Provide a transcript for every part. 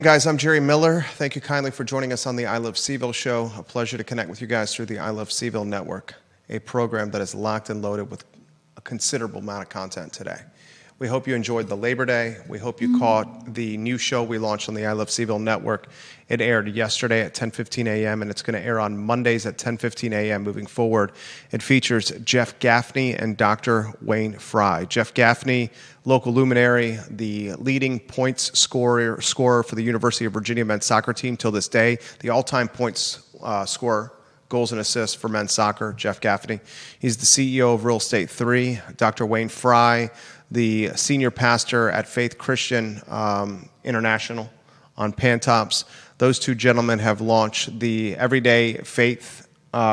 Guys, I'm Jerry Miller. Thank you kindly for joining us on the I Love CVille Show. A pleasure to connect with you guys through the I Love CVille Network, a program that is locked and loaded with a considerable amount of content today. We hope you enjoyed the Labor Day. We hope you caught the new show we launched on the I Love CVille Network. It aired yesterday at 10:15 a.m., and it's going to air on Mondays at 10:15 a.m. moving forward. It features Jeff Gaffney and Dr. Wayne Fry. Jeff Gaffney, local luminary, the leading points scorer for the University of Virginia men's soccer team till this day, the all-time points scorer, goals and assists for men's soccer, Jeff Gaffney. He's the CEO of Real Estate 3. Dr. Wayne Fry, the senior pastor at Faith Christian International on Pantops. Those two gentlemen have launched the Everyday Faith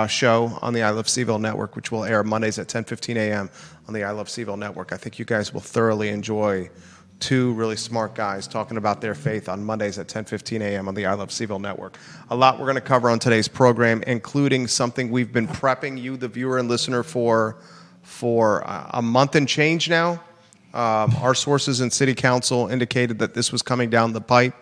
show on the I Love CVille Network, which will air Mondays at 10:15 a.m. on the I Love CVille Network. I think you guys will thoroughly enjoy two really smart guys talking about their faith on Mondays at 10:15 a.m. on the I Love CVille Network. A lot we're going to cover on today's program, including something we've been prepping you, the viewer and listener, for a month and change now. Our sources in City Council indicated that this was coming down the pipe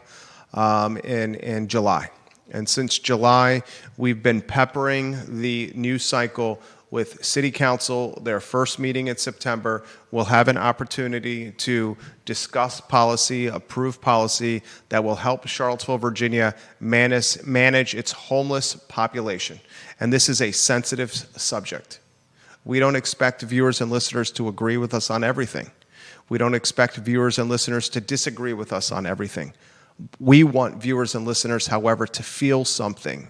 in July. And since July, we've been peppering the news cycle with City Council. Their first meeting in September will have an opportunity to discuss policy, approve policy that will help Charlottesville, Virginia manage its homeless population. And this is a sensitive subject. We don't expect viewers and listeners to agree with us on everything. We don't expect viewers and listeners to disagree with us on everything. We want viewers and listeners, however, to feel something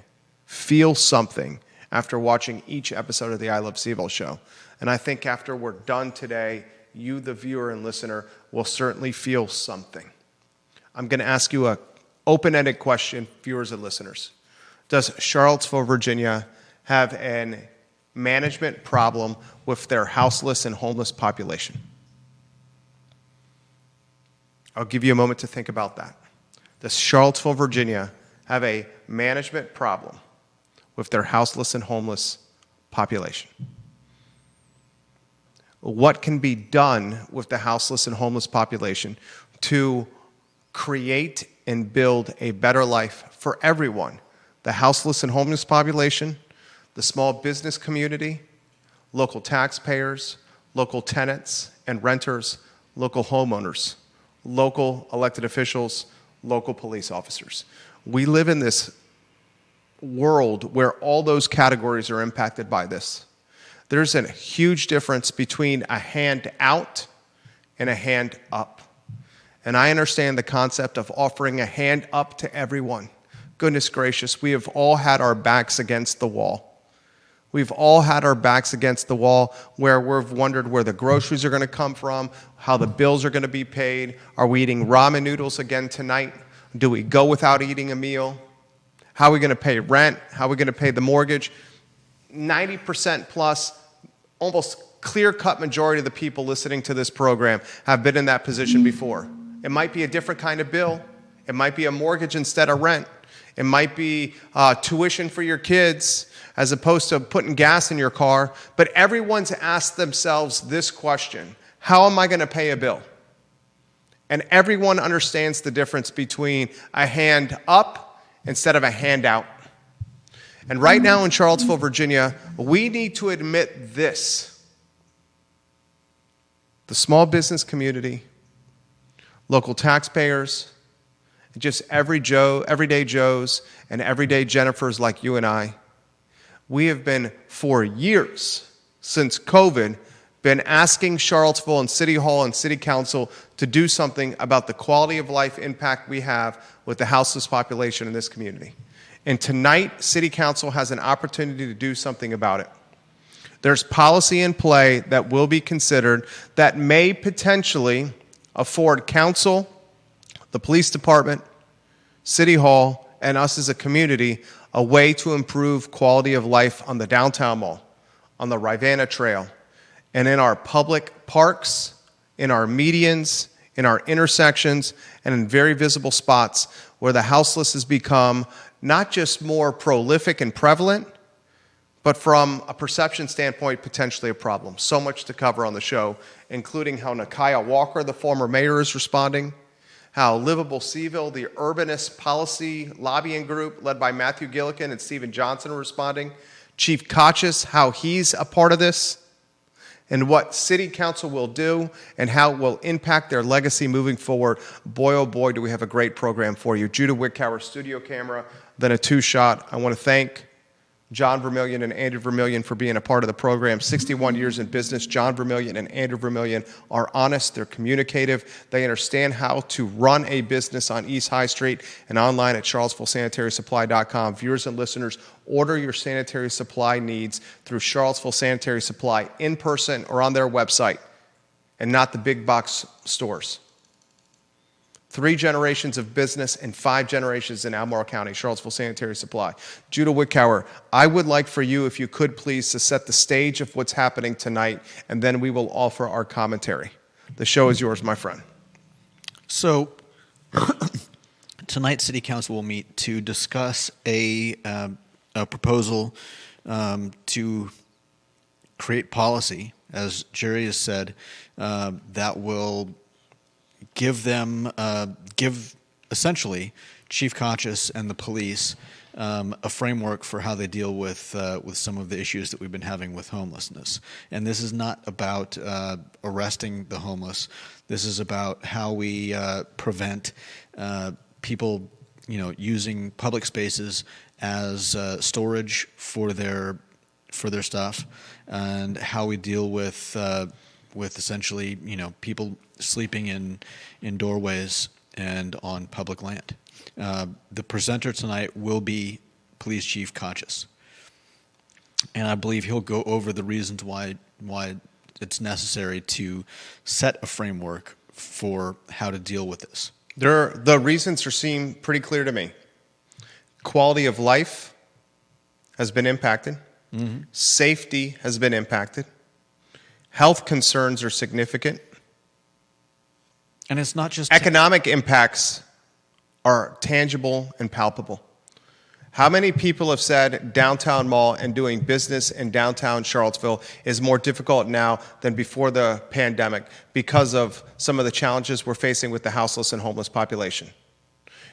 after watching each episode of the I Love CVille Show. And I think after we're done today, you, the viewer and listener, will certainly feel something. I'm going to ask you an open-ended question, viewers and listeners. Does Charlottesville, Virginia have a management problem with their houseless and homeless population? I'll give you a moment to think about that. Does Charlottesville, Virginia have a management problem with their houseless and homeless population? What can be done with the houseless and homeless population to create and build a better life for everyone? The houseless and homeless population, the small business community, local taxpayers, local tenants and renters, local homeowners, local elected officials, local police officers. We live in this world where all those categories are impacted by this. There's a huge difference between a hand out and a hand up. And I understand the concept of offering a hand up to everyone. Goodness gracious, we have all had our backs against the wall. We've all had our backs against the wall where we've wondered where the groceries are going to come from, how the bills are going to be paid. Are we eating ramen noodles again tonight? Do we go without eating a meal? How are we going to pay rent? How are we going to pay the mortgage? 90% plus, almost clear-cut majority of the people listening to this program have been in that position before. It might be a different kind of bill. It might be a mortgage instead of rent. It might be tuition for your kids as opposed to putting gas in your car. But everyone's asked themselves this question: how am I going to pay a bill? And everyone understands the difference between a hand up instead of a hand out. And right now in Charlottesville, Virginia, we need to admit this. The small business community, local taxpayers, just everyday Joes and everyday Jennifers like you and I, we have been, for years since COVID, been asking Charlottesville and City Hall and City Council to do something about the quality of life impact we have with the houseless population in this community. And tonight, City Council has an opportunity to do something about it. There's policy in play that will be considered that may potentially afford council, the police department, City Hall, and us as a community a way to improve quality of life on the downtown mall, on the Rivanna Trail, and in our public parks, in our medians, in our intersections, and in very visible spots where the houseless has become not just more prolific and prevalent, but from a perception standpoint, potentially a problem. So much to cover on the show, including how Nikuyah Walker, the former mayor, is responding, how Liveable CVille, the urbanist policy lobbying group led by Matthew Gillikin and Stephen Johnson, are responding. Chief Kochis, how he's a part of this, and what City Council will do and how it will impact their legacy moving forward. Boy, oh boy, do we have a great program for you. Judah Wickower, studio camera, then a two-shot. I want to thank John Vermillion and Andrew Vermillion for being a part of the program. 61 years in business. John Vermillion and Andrew Vermillion are honest. They're communicative. They understand how to run a business on East High Street and online at charlottesvillesanitarysupply.com. Viewers and listeners, order your sanitary supply needs through Charlottesville Sanitary Supply in person or on their website and not the big box stores. 3 generations of business and 5 generations in Albemarle County, Charlottesville Sanitary Supply. Judah Wickower, I would like for you, if you could please, to set the stage of what's happening tonight, and then we will offer our commentary. The show is yours, my friend. So tonight, City Council will meet to discuss a proposal to create policy, as Jerry has said, that will give essentially Chief Kochis and the police a framework for how they deal with some of the issues that we've been having with homelessness. And this is not about arresting the homeless. This is about how we prevent people, using public spaces as storage for their stuff, and how we deal with essentially, people sleeping in doorways and on public land. The presenter tonight will be Police Chief Kochis, and I believe he'll go over the reasons why it's necessary to set a framework for how to deal with this. The reasons seem pretty clear to me. Quality of life has been impacted. Mm-hmm. Safety has been impacted. Health concerns are significant. And it's not just economic impacts are tangible and palpable. How many people have said downtown mall and doing business in downtown Charlottesville is more difficult now than before the pandemic because of some of the challenges we're facing with the houseless and homeless population?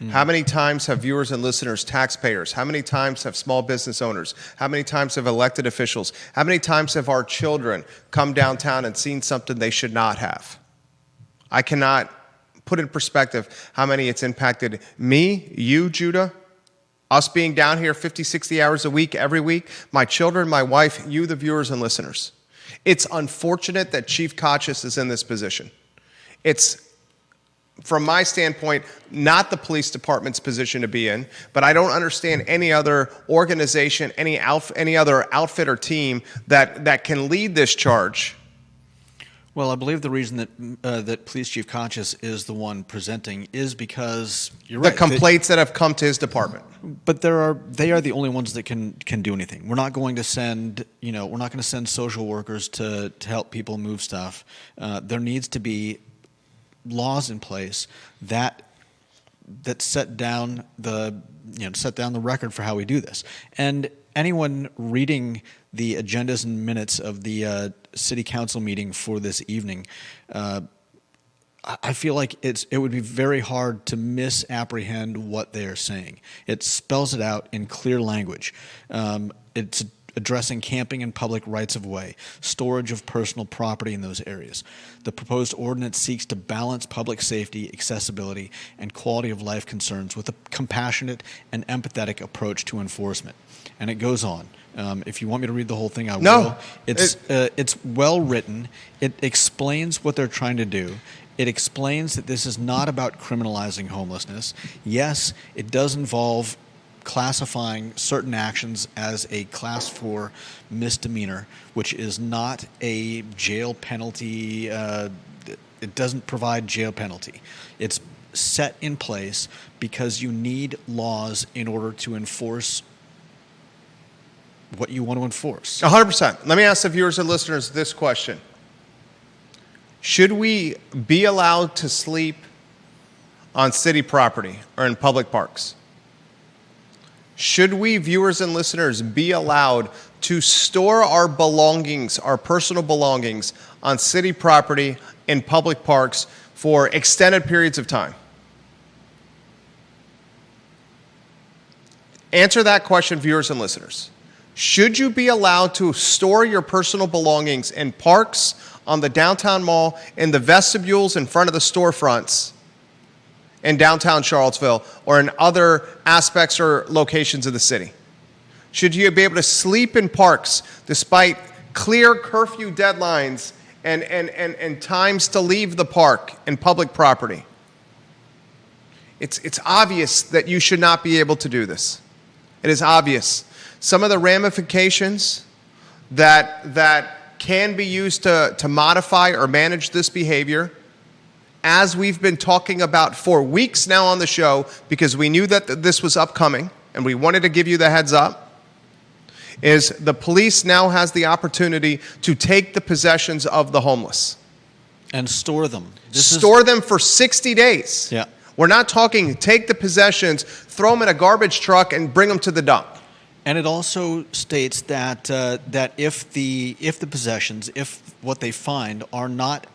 How many times have viewers and listeners, taxpayers, how many times have small business owners, how many times have elected officials, how many times have our children come downtown and seen something they should not have? I cannot put in perspective how many it's impacted me, you, Judah, us being down here 50, 60 hours a week, every week, my children, my wife, you, the viewers and listeners. It's unfortunate that Chief Kochis is in this position. It's, from my standpoint, not the police department's position to be in, but I don't understand any other organization, any other outfit or team that can lead this charge. Well, I believe the reason that Police Chief Kochis is the one presenting is because you're right. The complaints that have come to his department. But they are the only ones that can do anything. We're not going to send social workers to help people move stuff. There needs to be laws in place that set down the record for how we do this. And anyone reading the agendas and minutes of the City Council meeting for this evening, I feel like it would be very hard to misapprehend what they are saying. It spells it out in clear language. It's addressing camping and public rights-of-way, storage of personal property in those areas. The proposed ordinance seeks to balance public safety, accessibility, and quality of life concerns with a compassionate and empathetic approach to enforcement. And it goes on. If you want me to read the whole thing, I will. It's well written. It explains what they're trying to do. It explains that this is not about criminalizing homelessness. Yes, it does involve classifying certain actions as a class 4 misdemeanor, which is not a jail penalty. It doesn't provide jail penalty. It's set in place because you need laws in order to enforce what you want to enforce. 100%. Let me ask the viewers and listeners this question. Should we be allowed to sleep on city property or in public parks? Should we, viewers and listeners, be allowed to store our belongings, our personal belongings, on city property in public parks for extended periods of time? Answer that question, viewers and listeners. Should you be allowed to store your personal belongings in parks, on the downtown mall, in the vestibules in front of the storefronts in downtown Charlottesville, or in other aspects or locations of the city? Should you be able to sleep in parks despite clear curfew deadlines and times to leave the park and public property? It's obvious that you should not be able to do this. It is obvious. Some of the ramifications that can be used to modify or manage this behavior, as we've been talking about for weeks now on the show, because we knew that this was upcoming and we wanted to give you the heads up, is the police now has the opportunity to take the possessions of the homeless. And store them. Store them for 60 days. Yeah. We're not talking take the possessions, throw them in a garbage truck, and bring them to the dump. And it also states that that if the possessions, if what they find are not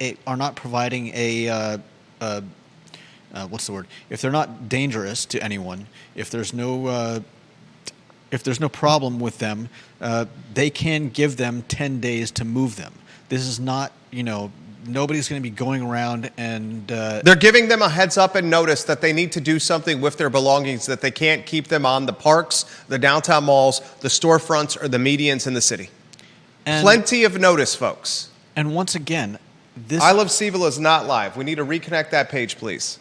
providing a what's the word? If they're not dangerous to anyone, if there's no problem with them, they can give them 10 days to move them. This is not, nobody's going to be going around and... They're giving them a heads up and notice that they need to do something with their belongings, that they can't keep them on the parks, the downtown malls, the storefronts, or the medians in the city. Plenty of notice, folks. And once again, this... I Love CVille is not live. We need to reconnect that page, please.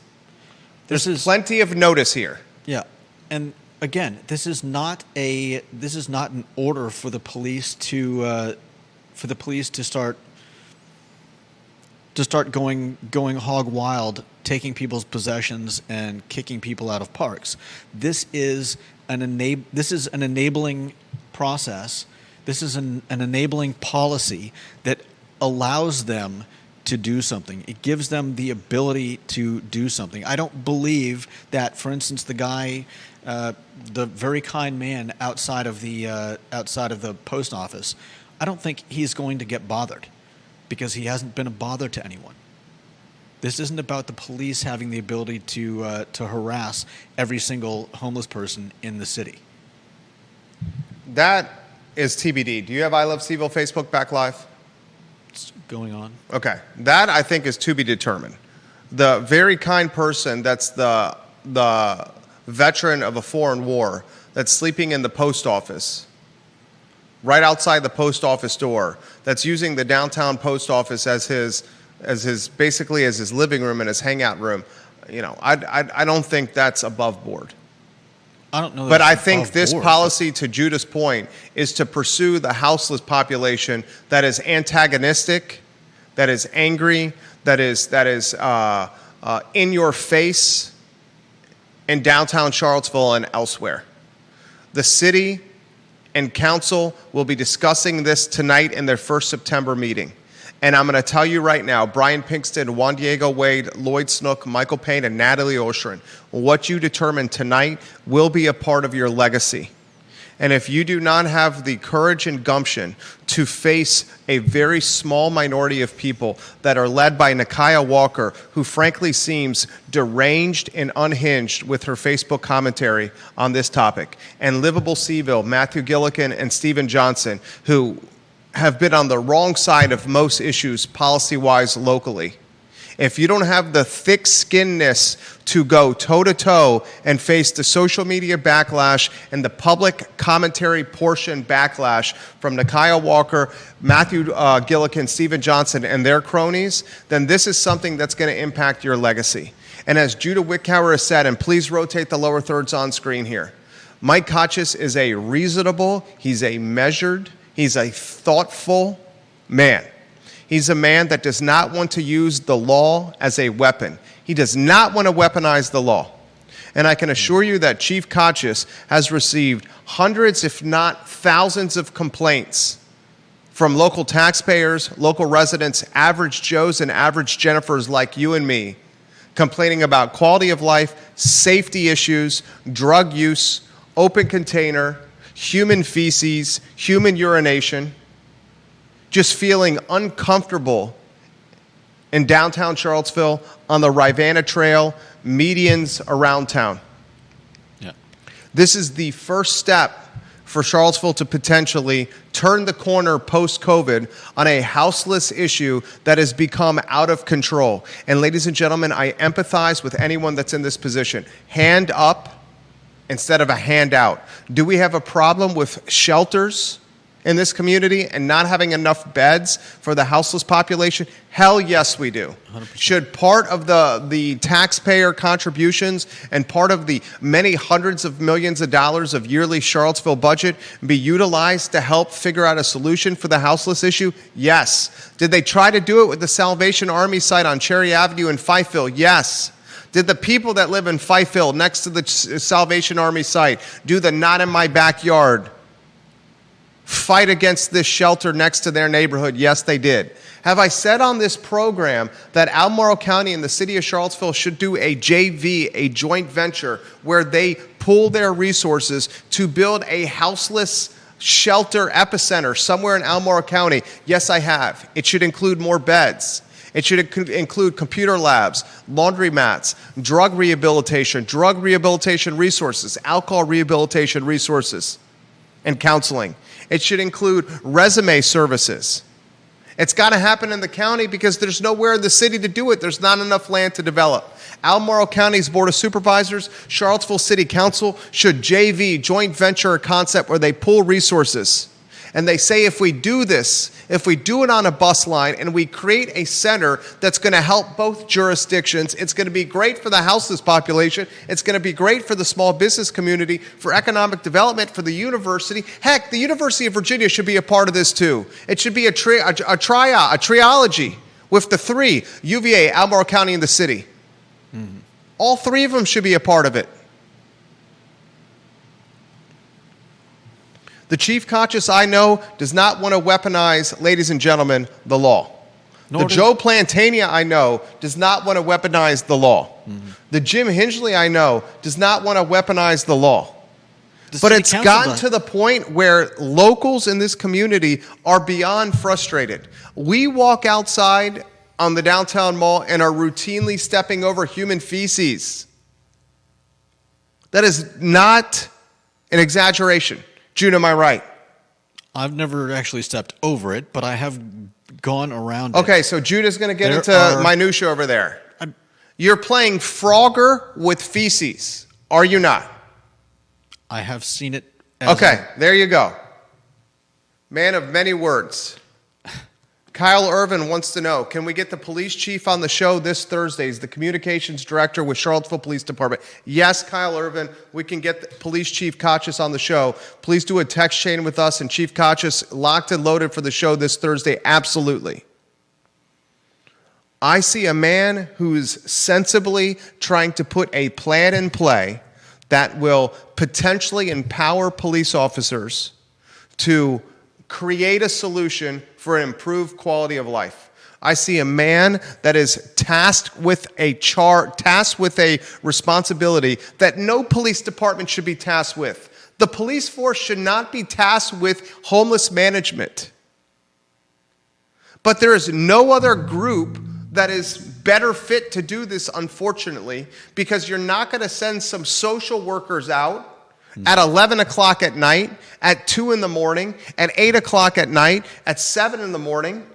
There's plenty of notice here. Yeah. And again, this is not an order for the police to start going hog wild, taking people's possessions and kicking people out of parks. This is an enabling process. This is an enabling policy that allows them to do something. It gives them the ability to do something. I don't believe that, for instance, the guy, the very kind man outside of the post office, I don't think he's going to get bothered, because he hasn't been a bother to anyone. This isn't about the police having the ability to harass every single homeless person in the city. That is TBD. Do you have I Love CVille Facebook back live? It's going on. Okay. That, I think, is to be determined. The very kind person that's the veteran of a foreign war that's sleeping in the post office, right outside the post office door, that's using the downtown post office as his living room and his hangout room. I don't think that's above board. I don't know. But I think this policy, to Judah's point, is to pursue the houseless population that is antagonistic, that is angry, that is in your face in downtown Charlottesville and elsewhere. The city and council will be discussing this tonight in their first September meeting. And I'm going to tell you right now, Brian Pinkston, Juan Diego Wade, Lloyd Snook, Michael Payne, and Natalie Oshrin, what you determine tonight will be a part of your legacy. And if you do not have the courage and gumption to face a very small minority of people that are led by Nikuyah Walker, who frankly seems deranged and unhinged with her Facebook commentary on this topic, and Liveable CVille, Matthew Gillikin, and Stephen Johnson, who have been on the wrong side of most issues policy-wise locally, if you don't have the thick-skinnedness to go toe-to-toe and face the social media backlash and the public commentary portion backlash from Nikuyah Walker, Matthew Gillikin, Stephen Johnson, and their cronies, then this is something that's going to impact your legacy. And as Judah Wickhauer has said, and please rotate the lower thirds on screen here, Mike Kochis is a reasonable, he's a measured, he's a thoughtful man. He's a man that does not want to use the law as a weapon. He does not want to weaponize the law. And I can assure you that Chief Kochis has received hundreds, if not thousands, of complaints from local taxpayers, local residents, average Joes and average Jennifers like you and me, complaining about quality of life, safety issues, drug use, open container, human feces, human urination, just feeling uncomfortable in downtown Charlottesville, on the Rivanna Trail, medians around town. Yeah. This is the first step for Charlottesville to potentially turn the corner post-COVID on a houseless issue that has become out of control. And ladies and gentlemen, I empathize with anyone that's in this position. Hand up instead of a handout. Do we have a problem with shelters in this community and not having enough beds for the houseless population? Hell yes, we do. 100%. Should part of the taxpayer contributions and part of the many hundreds of millions of dollars of yearly Charlottesville budget be utilized to help figure out a solution for the houseless issue? Yes. Did they try to do it with the Salvation Army site on Cherry Avenue in Fifeville? Yes. Did the people that live in Fifeville next to the Salvation Army site do the not in my backyard fight against this shelter next to their neighborhood? Yes, they did. Have I said on this program that Albemarle County and the city of Charlottesville should do a JV, a joint venture, where they pool their resources to build a houseless shelter epicenter somewhere in Albemarle County? Yes, I have. It should include more beds. It should include computer labs, laundry mats, drug rehabilitation resources, alcohol rehabilitation resources, and counseling. It should include resume services. It's got to happen in the county because there's nowhere in the city to do it. There's not enough land to develop. Albemarle County's Board of Supervisors, Charlottesville City Council should JV, joint venture, a concept where they pool resources. And they say if we do this, if we do it on a bus line and we create a center that's going to help both jurisdictions, it's going to be great for the houseless population, it's going to be great for the small business community, for economic development, for the university. Heck, the University of Virginia should be a part of this too. It should be a triology with the three, UVA, Albemarle County, and the city. Mm-hmm. All three of them should be a part of it. The chief conscious I know does not want to weaponize, ladies and gentlemen, the law. The Joe Plantania I know does not want to weaponize the law. Mm-hmm. The Jim Hingley I know does not want to weaponize the law. But it's gotten to the point where locals in this community are beyond frustrated. We walk outside on the downtown mall and are routinely stepping over human feces. That is not an exaggeration. June, am I right? I've never actually stepped over it, but I have gone around Okay, it. so Judah's going to get into minutia over there. You're playing Frogger with feces, are you not? I have seen it. Okay, there you go. Man of many words. Kyle Irvin wants to know, can we get the police chief on the show this Thursday? He's the communications director with Charlottesville Police Department. Yes, Kyle Irvin, we can get the police chief Kachis on the show. Please do a text chain with us and Chief Kachis locked and loaded for the show this Thursday. Absolutely. I see a man who's sensibly trying to put a plan in play that will potentially empower police officers to create a solution for an improved quality of life. I see a man that is tasked with a responsibility that no police department should be tasked with. The police force should not be tasked with homeless management. But there is no other group that is better fit to do this, unfortunately, because you're not going to send some social workers out at 11 o'clock at night, at 2 in the morning, at 8 o'clock at night, at 7 in the morning,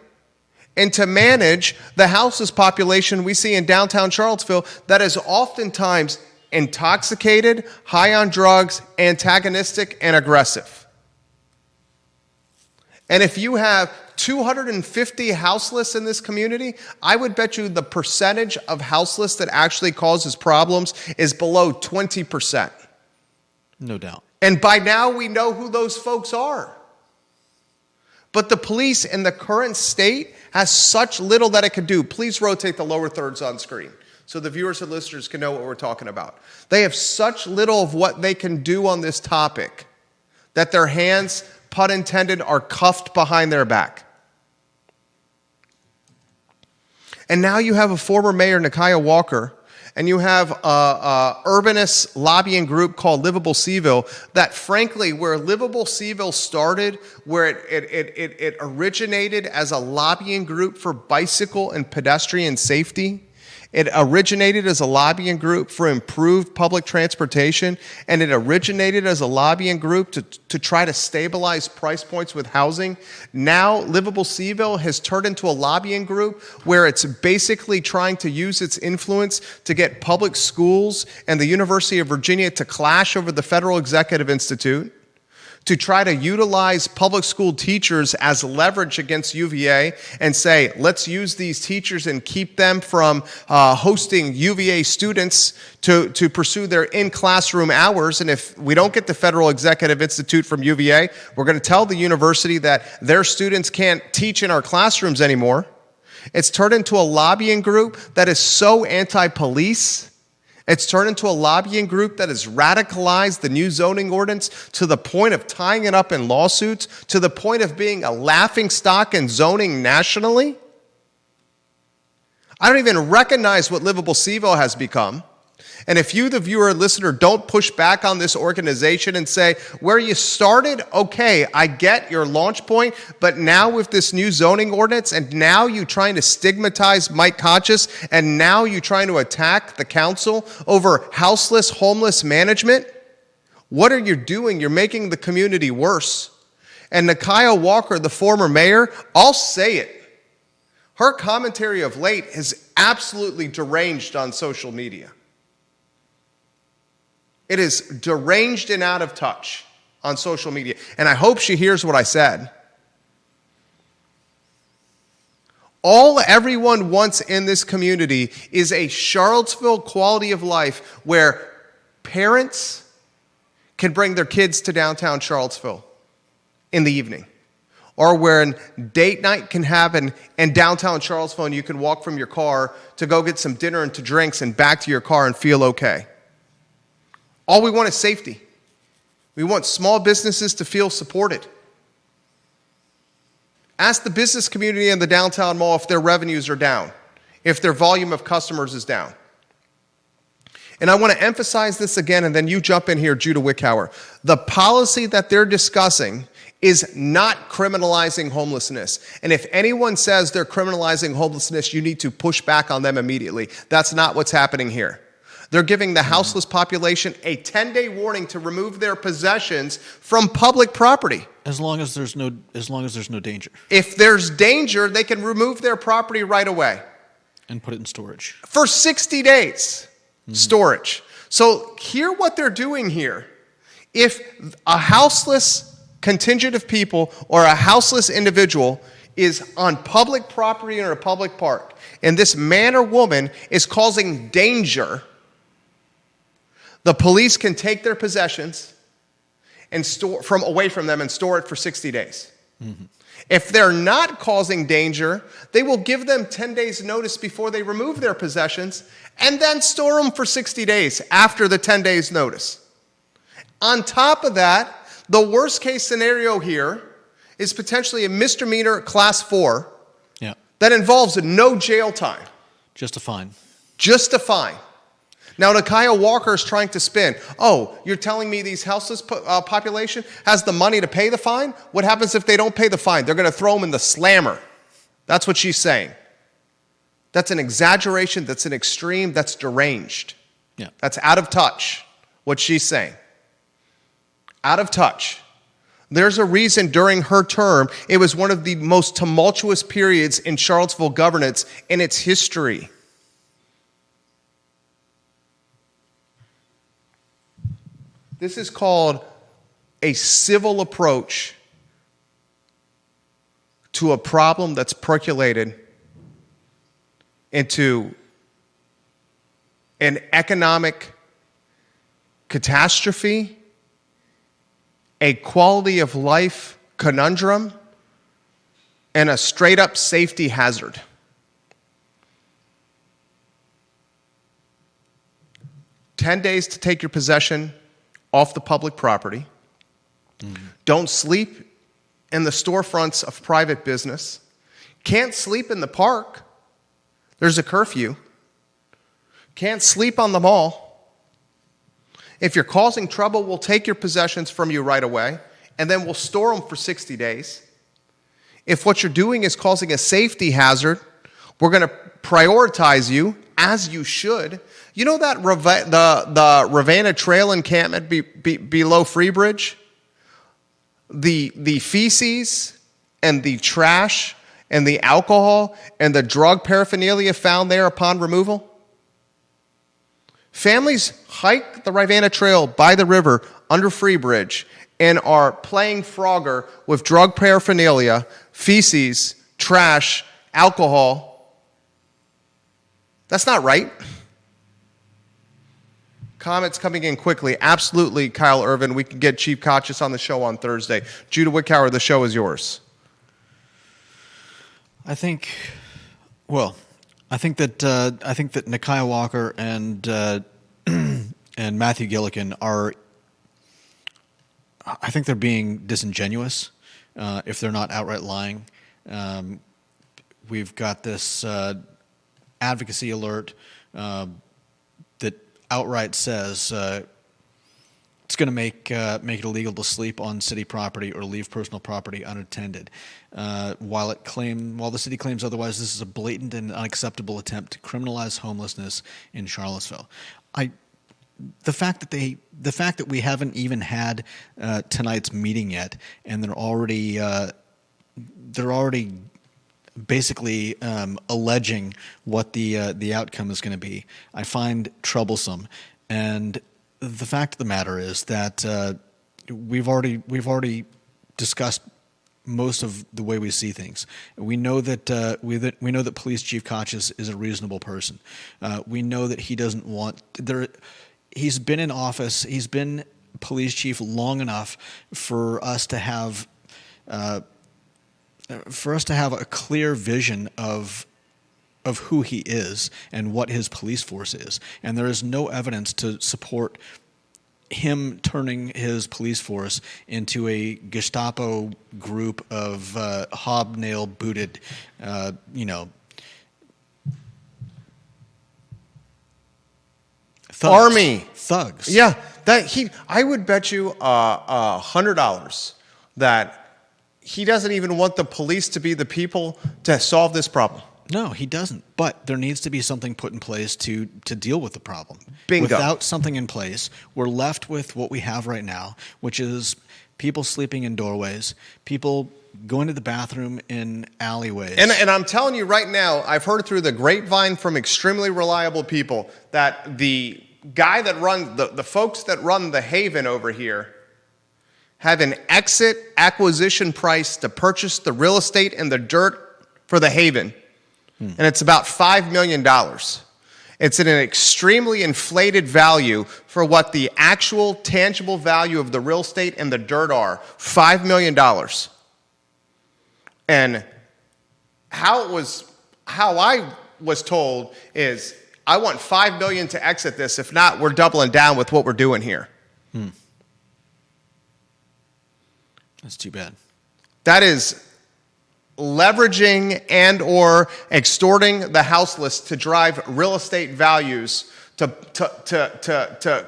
and to manage the houseless population we see in downtown Charlottesville that is oftentimes intoxicated, high on drugs, antagonistic, and aggressive. And if you have 250 houseless in this community, I would bet you the percentage of houseless that actually causes problems is below 20%. No doubt. And by now we know who those folks are. But the police in the current state has such little that it can do. Please rotate the lower thirds on screen so the viewers and listeners can know what we're talking about. They have such little of what they can do on this topic that their hands, pun intended, are cuffed behind their back. And now you have a former mayor, Nikuyah Walker, and you have a urbanist lobbying group called Liveable CVille that, frankly, where Liveable CVille started, where it originated as a lobbying group for bicycle and pedestrian safety, It originated as a lobbying group for improved public transportation, and it originated as a lobbying group to try to stabilize price points with housing. Now, Liveable CVille has turned into a lobbying group where it's basically trying to use its influence to get public schools and the University of Virginia to clash over the Federal Executive Institute, to try to utilize public school teachers as leverage against UVA and say, let's use these teachers and keep them from hosting UVA students to pursue their in-classroom hours. And if we don't get the Federal Executive Institute from UVA, we're going to tell the university that their students can't teach in our classrooms anymore. It's turned into a lobbying group that is so anti-police. It's turned into a lobbying group that has radicalized the new zoning ordinance to the point of tying it up in lawsuits, to the point of being a laughingstock in zoning nationally. I don't even recognize what Liveable CVille has become. And if you, the viewer or listener, don't push back on this organization and say, where you started, okay, I get your launch point, but now with this new zoning ordinance, and now you trying to stigmatize Mike Conscious, and now you trying to attack the council over houseless, homeless management, what are you doing? You're making the community worse. And Nikuyah Walker, the former mayor, I'll say it. Her commentary of late is absolutely deranged on social media. It is deranged and out of touch on social media. And I hope she hears what I said. All everyone wants in this community is a Charlottesville quality of life where parents can bring their kids to downtown Charlottesville in the evening. Or where date night can happen in downtown Charlottesville and you can walk from your car to go get some dinner and to drinks and back to your car and feel okay. All we want is safety. We want small businesses to feel supported. Ask the business community in the downtown mall if their revenues are down, if their volume of customers is down. And I want to emphasize this again, and then you jump in here, Judah Wickhauer. The policy that they're discussing is not criminalizing homelessness. And if anyone says they're criminalizing homelessness, you need to push back on them immediately. That's not what's happening here. They're giving the houseless population a 10-day warning to remove their possessions from public property. As long as there's no danger. If there's danger, they can remove their property right away. And put it in storage. For 60 days, storage. So hear what they're doing here. If a houseless contingent of people or a houseless individual is on public property or a public park, and this man or woman is causing danger, the police can take their possessions and store away from them and store it for 60 days. Mm-hmm. If they're not causing danger, they will give them 10 days notice before they remove their possessions and then store them for 60 days after the 10 days notice. On top of that, the worst case scenario here is potentially a misdemeanor class 4 that involves no jail time. Just a fine. Just a fine. Now, Nikuyah Walker is trying to spin. Oh, you're telling me these houseless population has the money to pay the fine? What happens if they don't pay the fine? They're going to throw them in the slammer. That's what she's saying. That's an exaggeration. That's an extreme. That's deranged. Yeah. That's out of touch, what she's saying. Out of touch. There's a reason during her term, it was one of the most tumultuous periods in Charlottesville governance in its history. This is called a civil approach to a problem that's percolated into an economic catastrophe, a quality of life conundrum, and a straight-up safety hazard. "10 days to take your possession off the public property. Mm-hmm. Don't sleep in the storefronts of private business. Can't sleep in the park. There's a curfew. Can't sleep on the mall. If you're causing trouble, we'll take your possessions from you right away, and then we'll store them for 60 days. If what you're doing is causing a safety hazard, we're going to prioritize you as you should. You know that the Ravenna Trail encampment below Freebridge? The feces and the trash and the alcohol and the drug paraphernalia found there upon removal? Families hike the Ravenna Trail by the river under Freebridge and are playing Frogger with drug paraphernalia, feces, trash, alcohol. That's not right. Comments coming in quickly. Absolutely, Kyle Irvin. We can get Chief Kachis on the show on Thursday. Judah Wickower, the show is yours. I think that Nikuyah Walker and Matthew Gillikin are. I think they're being disingenuous if they're not outright lying. We've got this advocacy alert that outright says it's going to make it illegal to sleep on city property or leave personal property unattended. While the city claims otherwise, this is a blatant and unacceptable attempt to criminalize homelessness in Charlottesville. The fact that we haven't even had tonight's meeting yet, and they're already basically alleging what the outcome is going to be, I find troublesome. And the fact of the matter is that we've already discussed most of the way we see things. We know that we know that Police Chief Kachis is a reasonable person. We know that he doesn't want there. He's been in office. He's been police chief long enough for us to have a clear vision of who he is and what his police force is. And there is no evidence to support him turning his police force into a Gestapo group of hobnail booted, thugs. Yeah, I would bet you $100 that he doesn't even want the police to be the people to solve this problem. No, he doesn't. But there needs to be something put in place to deal with the problem. Bingo. Without something in place, we're left with what we have right now, which is people sleeping in doorways, people going to the bathroom in alleyways. And I'm telling you right now, I've heard through the grapevine from extremely reliable people that the guy that runs, the folks that run the Haven over here have an exit acquisition price to purchase the real estate and the dirt for the Haven. And it's about $5 million. It's at an extremely inflated value for what the actual tangible value of the real estate and the dirt are, $5 million. And how I was told is, I want $5 million to exit this. If not, we're doubling down with what we're doing here. That's too bad. That is leveraging and or extorting the houseless to drive real estate values to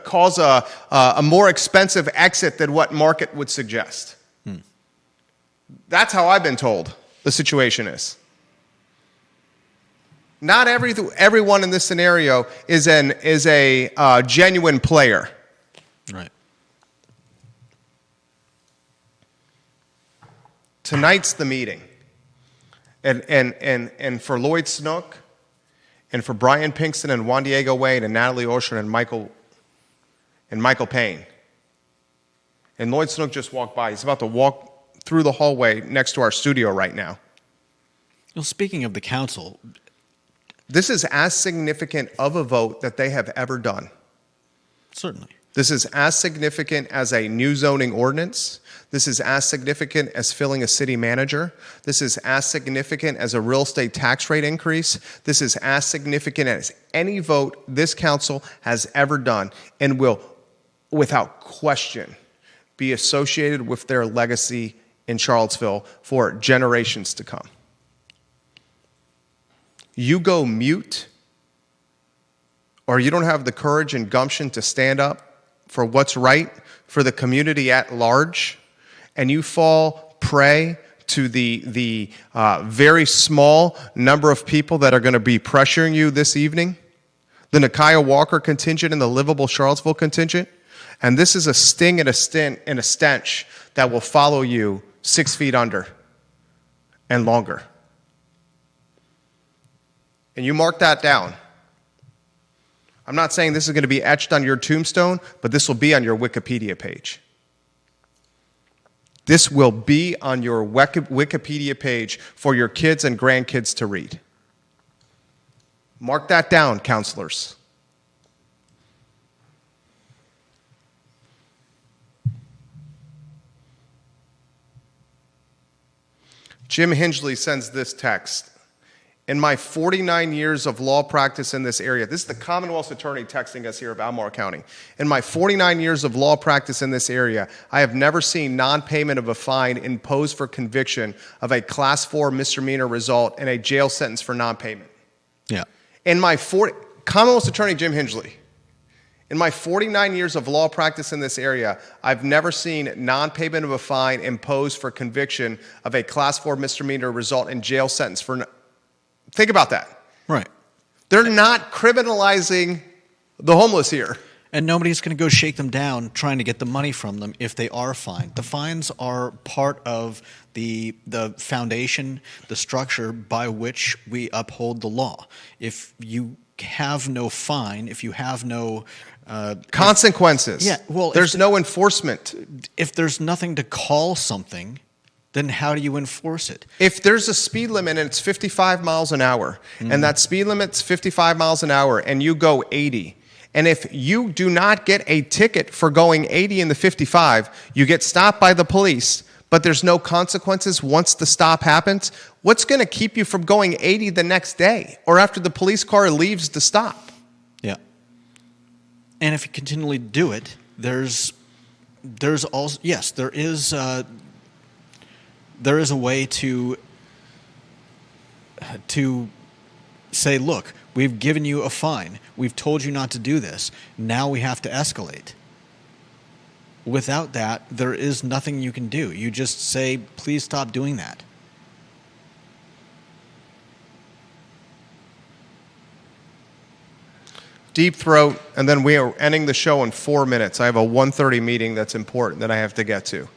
cause a more expensive exit than what market would suggest. That's how I've been told the situation is. Not everyone in this scenario is a genuine player. Right. Tonight's the meeting. And for Lloyd Snook, and for Brian Pinkston and Juan Diego Wade and Natalie Ocean and Michael Payne. And Lloyd Snook just walked by. He's about to walk through the hallway next to our studio right now. Well, speaking of the council, this is as significant of a vote that they have ever done. Certainly. This is as significant as a new zoning ordinance. This is as significant as filling a city manager. This is as significant as a real estate tax rate increase. This is as significant as any vote this council has ever done and will, without question, be associated with their legacy in Charlottesville for generations to come. You go mute, or you don't have the courage and gumption to stand up for what's right for the community at large, and you fall prey to the very small number of people that are going to be pressuring you this evening, the Nikuyah Walker contingent and the Liveable Charlottesville contingent. And this is a sting and a stint and a stench that will follow you 6 feet under and longer. And you mark that down. I'm not saying this is going to be etched on your tombstone, but this will be on your Wikipedia page. This will be on your Wikipedia page for your kids and grandkids to read. Mark that down, counselors. Jim Hingley sends this text. In my 49 years of law practice in this area, this is the Commonwealth's attorney texting us here of Albemarle County. In my 49 years of law practice in this area, I have never seen non-payment of a fine imposed for conviction of a Class 4 misdemeanor result in a jail sentence for non-payment. Yeah. In my Commonwealth's attorney Jim Hingley, in my 49 years of law practice in this area, I've never seen non-payment of a fine imposed for conviction of a Class 4 misdemeanor result in jail sentence for. Think about that. Right. They're not criminalizing the homeless here. And nobody's going to go shake them down trying to get the money from them if they are fined. The fines are part of the foundation, the structure by which we uphold the law. If you have no fine, if you have no consequences, there's no enforcement. If there's nothing to call something, then how do you enforce it? If there's a speed limit and it's 55 miles an hour, and that speed limit's 55 miles an hour, and you go 80, and if you do not get a ticket for going 80 in the 55, you get stopped by the police, but there's no consequences once the stop happens, what's going to keep you from going 80 the next day or after the police car leaves the stop? Yeah. And if you continually do it, there's also, yes, there is a way to say, look, we've given you a fine. We've told you not to do this. Now we have to escalate. Without that, there is nothing you can do. You just say, please stop doing that. Deep throat, and then we are ending the show in 4 minutes. I have a 1:30 meeting that's important that I have to get to.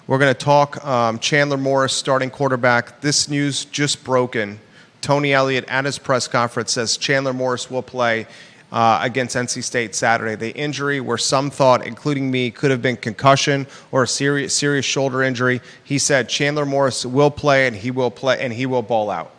We're going to talk Chandler Morris, starting quarterback. This news just broken. Tony Elliott at his press conference says Chandler Morris will play against NC State Saturday. The injury, where some thought, including me, could have been concussion or a serious shoulder injury, he said Chandler Morris will play, and he will play, and he will ball out.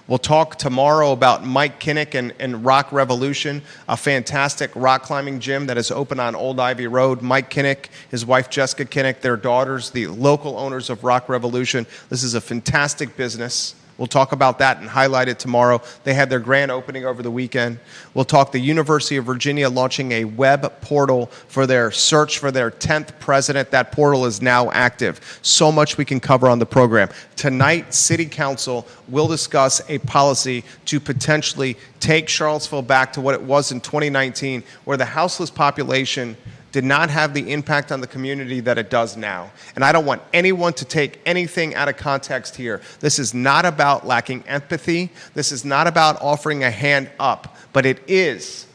We'll talk tomorrow about Mike Kinnick and Rock Revolution, a fantastic rock climbing gym that is open on Old Ivy Road. Mike Kinnick, his wife Jessica Kinnick, their daughters, the local owners of Rock Revolution. This is a fantastic business. We'll talk about that and highlight it tomorrow. They had their grand opening over the weekend. We'll talk the University of Virginia launching a web portal for their search for their 10th president. That portal is now active. So much we can cover on the program. Tonight, City Council will discuss a policy to potentially take Charlottesville back to what it was in 2019, where the houseless population did not have the impact on the community that it does now. And I don't want anyone to take anything out of context here. This is not about lacking empathy. This is not about offering a hand up, but it is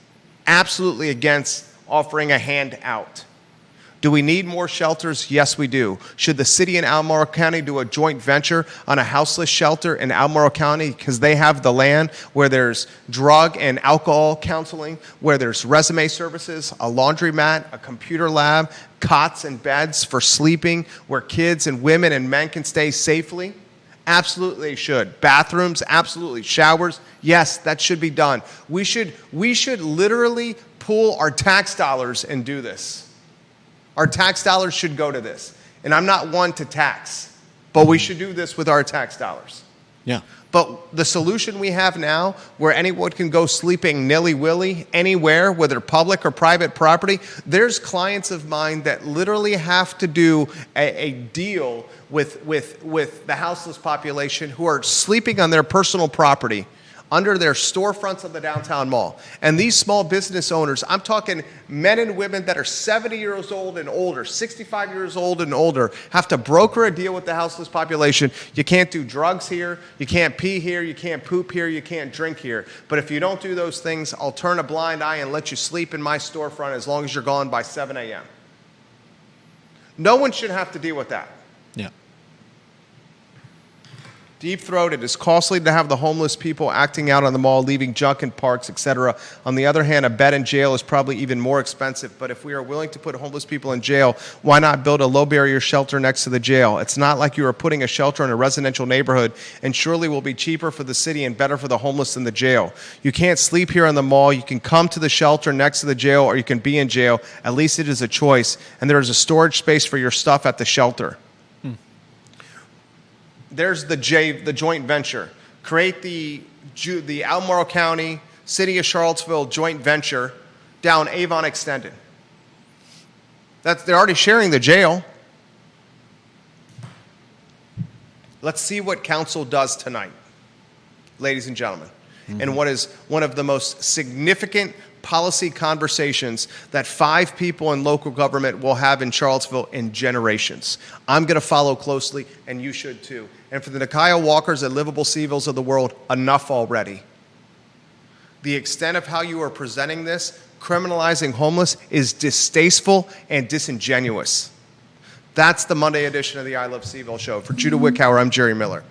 absolutely against offering a hand out. Do we need more shelters? Yes, we do. Should the city and Albemarle County do a joint venture on a houseless shelter in Albemarle County because they have the land where there's drug and alcohol counseling, where there's resume services, a laundromat, a computer lab, cots and beds for sleeping, where kids and women and men can stay safely? Absolutely they should. Bathrooms, absolutely. Showers, yes, that should be done. We should literally pool our tax dollars and do this. Our tax dollars should go to this. And I'm not one to tax, but we should do this with our tax dollars. Yeah. But the solution we have now, where anyone can go sleeping nilly-willy anywhere, whether public or private property, there's clients of mine that literally have to do a deal with the houseless population who are sleeping on their personal property under their storefronts of the downtown mall. And these small business owners, I'm talking men and women that are 70 years old and older, 65 years old and older, have to broker a deal with the houseless population. You can't do drugs here, you can't pee here, you can't poop here, you can't drink here. But if you don't do those things, I'll turn a blind eye and let you sleep in my storefront as long as you're gone by 7 a.m. No one should have to deal with that. Yeah. Deep-throated. It's costly to have the homeless people acting out on the mall, leaving junk in parks, etc. On the other hand, a bed in jail is probably even more expensive. But if we are willing to put homeless people in jail, why not build a low-barrier shelter next to the jail? It's not like you are putting a shelter in a residential neighborhood, and surely will be cheaper for the city and better for the homeless than the jail. You can't sleep here in the mall. You can come to the shelter next to the jail, or you can be in jail. At least it is a choice. And there is a storage space for your stuff at the shelter. There's the joint venture. Create the Albemarle County, City of Charlottesville joint venture down Avon Extended. They're already sharing the jail. Let's see what council does tonight, ladies and gentlemen, and what is one of the most significant policy conversations that 5 people in local government will have in Charlottesville in generations. I'm going to follow closely, and you should too. And for the Nikuyah Walkers and Liveable CVilles of the world, enough already. The extent of how you are presenting this, criminalizing homeless, is distasteful and disingenuous. That's the Monday edition of the I Love CVille show. For Judah Wickhauer, I'm Jerry Miller.